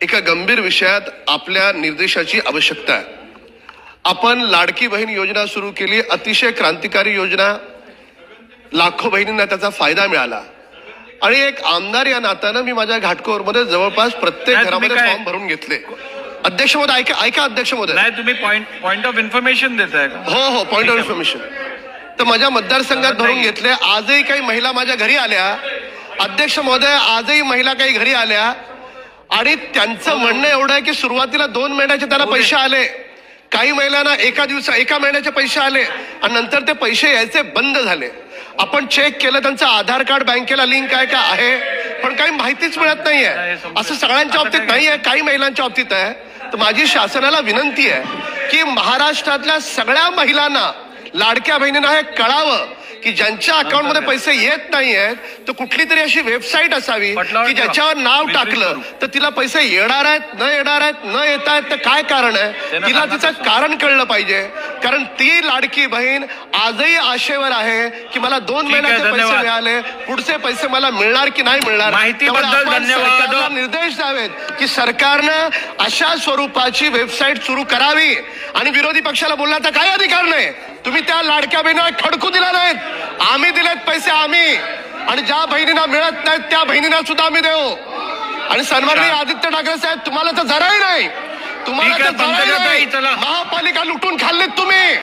एका गंभीर विषयात आपल्या निर्देशाची आवश्यकता आहे। आपण लाडकी बहीण योजना सुरू केली, अतिशय क्रांतिकारी योजना, लाखो बहिणींना त्याचा फायदा मिळाला आणि एक आमदार या नात्यानं मी माझ्या घाटकोरमध्ये जवळपास प्रत्येक घरामध्ये फॉर्म भरून घेतले। अध्यक्ष महोदय ऐका अध्यक्ष महोदय, नाही तुम्ही पॉइंट ऑफ इन्फॉर्मेशन देताय का? हो पॉइंट ऑफ इन्फॉर्मेशन। तर माझ्या मतदारसंघात भरून घेतले। आजही काही महिला माझ्या घरी आल्या, अध्यक्ष महोदय, आजही महिला काही घरी आल्या आणि त्यांचं म्हणणं एवढं आहे की सुरुवातीला 2 महिन्याचे त्याला पैसे आले, काही महिलांना एका महिन्याचे पैसे आले आणि नंतर ते पैसे यायचे बंद झाले। आपण चेक केलं, त्यांचं आधार कार्ड बँकेला लिंक आहे का आहे, पण काही माहितीच मिळत नाहीये। असं सगळ्यांच्या बाबतीत नाहीये, काही महिलांच्या बाबतीत आहे। तर माझी शासनाला विनंती आहे की महाराष्ट्रातल्या सगळ्या महिलांना, लाडक्या बहिणींना हे कळावं की ज्यांच्या अकाउंटमध्ये पैसे येत नाहीयेत तर कुठली तरी अशी वेबसाईट असावी की ज्याच्यावर नाव टाकलं तर तिला पैसे येणार आहेत, न येणार आहेत, न येत आहेत तर काय कारण आहे, तिला तिचं कारण कळलं पाहिजे। कारण ती लाडकी बहीण आजही आशेवर आहे की मला 2 महिन्याचे पैसे मिळाले, पुढचे पैसे मला मिळणार की नाही मिळणार। माहितीबद्दल धन्यवाद। निर्देश द्यावेत की सरकारनं अशा स्वरूपाची वेबसाईट सुरू करावी आणि विरोधी पक्षाला बोलण्याचा काय अधिकार नाही। तुम्ही त्या लाडक्या बहिणीला खडकू दिला नाहीत, आम्ही दिलेत पैसे आम्ही, आणि ज्या बहिणींना मिळत नाहीत त्या बहिणींना सुद्धा आम्ही देऊ। आणि सन्माननीय आदित्य ठाकरे साहेब, तुम्हाला तर जराही नाही, तुम्हाला तर जराही नाही, महापालिका लुटून खाल्लीत तुम्ही।